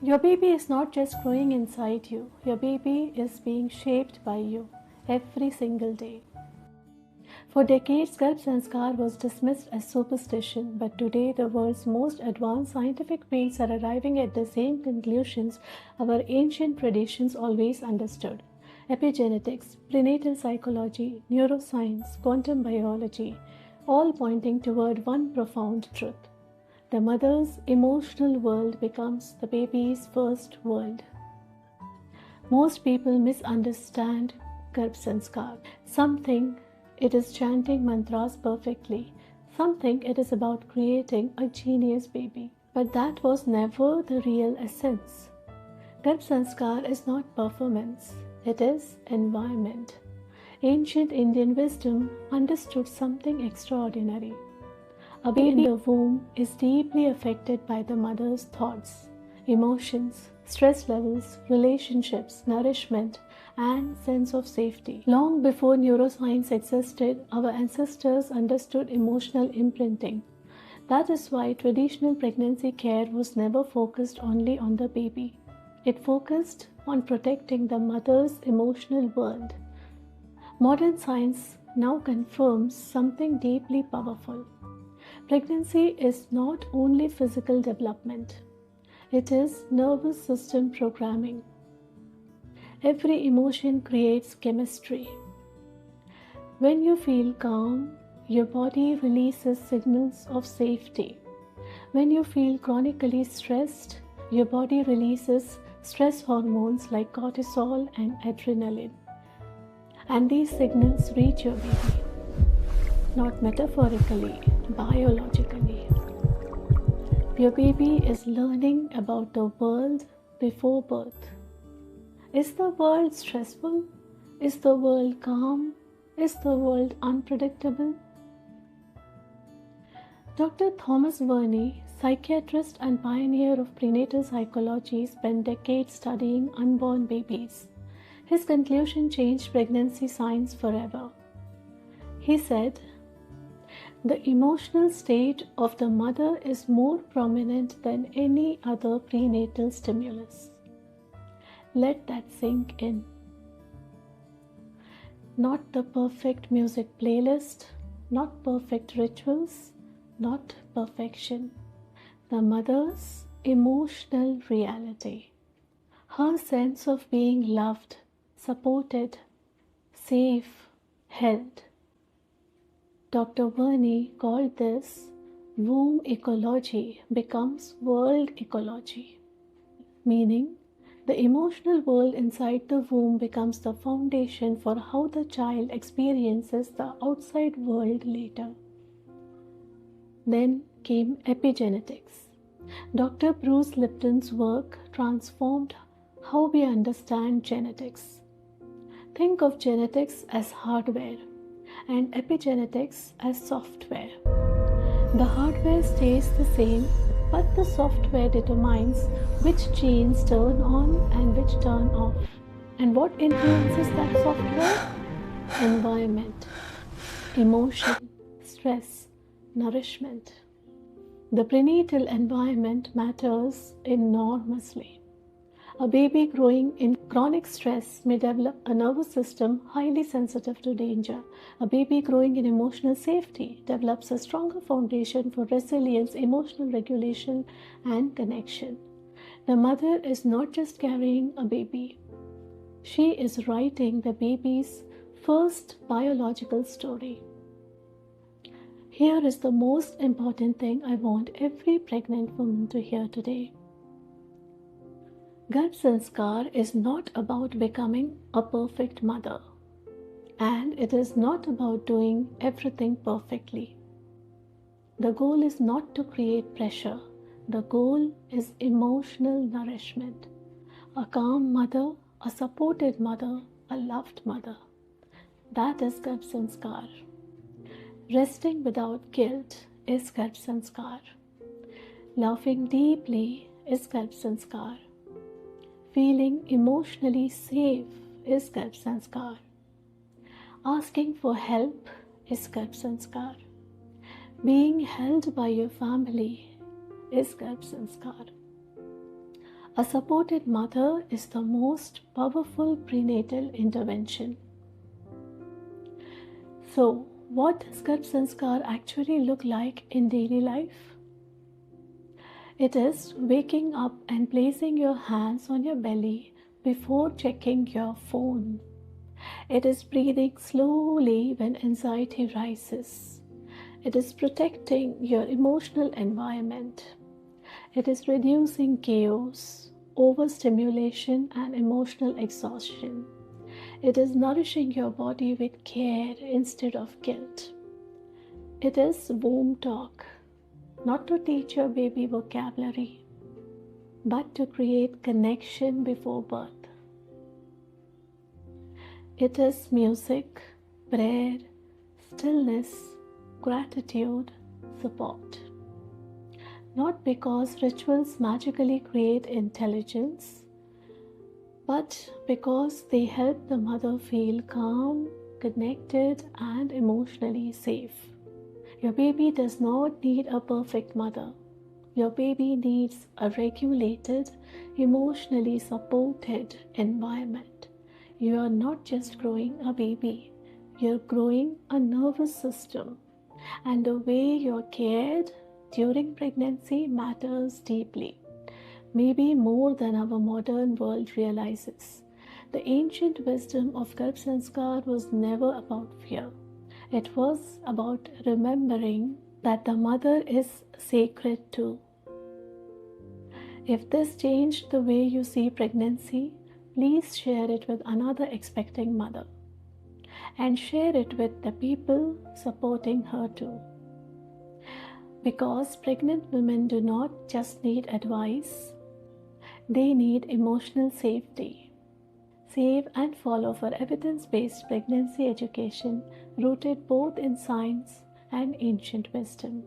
Your baby is not just growing inside you, your baby is being shaped by you every single day. For decades, Garbhsanskar was dismissed as superstition, but today the world's most advanced scientific fields are arriving at the same conclusions our ancient traditions always understood. Epigenetics, prenatal psychology, neuroscience, quantum biology, all pointing toward one profound truth. The mother's emotional world becomes the baby's first world. Most people misunderstand Garbhsanskar. Some think it is chanting mantras perfectly. Some think it is about creating a genius baby. But that was never the real essence. Garbhsanskar is not performance, it is environment. Ancient Indian wisdom understood something extraordinary. A baby in the womb is deeply affected by the mother's thoughts, emotions, stress levels, relationships, nourishment, and sense of safety. Long before neuroscience existed, our ancestors understood emotional imprinting. That is why traditional pregnancy care was never focused only on the baby. It focused on protecting the mother's emotional world. Modern science now confirms something deeply powerful. Pregnancy is not only physical development, it is nervous system programming. Every emotion creates chemistry. When you feel calm, your body releases signals of safety. When you feel chronically stressed, your body releases stress hormones like cortisol and adrenaline. And these signals reach your baby, not metaphorically, biologically. Your baby is learning about the world before birth. Is the world stressful? Is the world calm? Is the world unpredictable? Dr. Thomas Verny, psychiatrist and pioneer of prenatal psychology, spent decades studying unborn babies. His conclusion changed pregnancy science forever. He said, "The emotional state of the mother is more prominent than any other prenatal stimulus." Let that sink in. Not the perfect music playlist, not perfect rituals, not perfection. The mother's emotional reality. Her sense of being loved, supported, safe, held. Dr. Verny called this womb ecology becomes world ecology, meaning the emotional world inside the womb becomes the foundation for how the child experiences the outside world later. Then came epigenetics. Dr. Bruce Lipton's work transformed how we understand genetics. Think of genetics as hardware and epigenetics as software. The hardware stays the same, but the software determines which genes turn on and which turn off. And what influences that software? Environment, emotion, stress, nourishment. The prenatal environment matters enormously. A baby growing in chronic stress may develop a nervous system highly sensitive to danger. A baby growing in emotional safety develops a stronger foundation for resilience, emotional regulation, and connection. The mother is not just carrying a baby. She is writing the baby's first biological story. Here is the most important thing I want every pregnant woman to hear today. Garbhsanskar is not about becoming a perfect mother, and it is not about doing everything perfectly. The goal is not to create pressure. The goal is emotional nourishment. A calm mother, a supported mother, a loved mother. That is Garbhsanskar. Resting without guilt is Garbhsanskar. Laughing deeply is Garbhsanskar. Feeling emotionally safe is Garbhsanskar. Asking for help is Garbhsanskar. Being held by your family is Garbhsanskar. A supported mother is the most powerful prenatal intervention. So, what does Garbhsanskar actually look like in daily life? It is waking up and placing your hands on your belly before checking your phone. It is breathing slowly when anxiety rises. It is protecting your emotional environment. It is reducing chaos, overstimulation, and emotional exhaustion. It is nourishing your body with care instead of guilt. It is womb talk, not to teach your baby vocabulary, but to create connection before birth. It is music, prayer, stillness, gratitude, support. Not because rituals magically create intelligence, but because they help the mother feel calm, connected, and emotionally safe. Your baby does not need a perfect mother. Your baby needs a regulated, emotionally supported environment. You are not just growing a baby, you're growing a nervous system. And the way you're cared during pregnancy matters deeply, maybe more than our modern world realizes. The ancient wisdom of Garbhsanskar was never about fear. It was about remembering that the mother is sacred too. If this changed the way you see pregnancy, please share it with another expecting mother. And share it with the people supporting her too. Because pregnant women do not just need advice, they need emotional safety. Save and follow for evidence-based pregnancy education rooted both in science and ancient wisdom.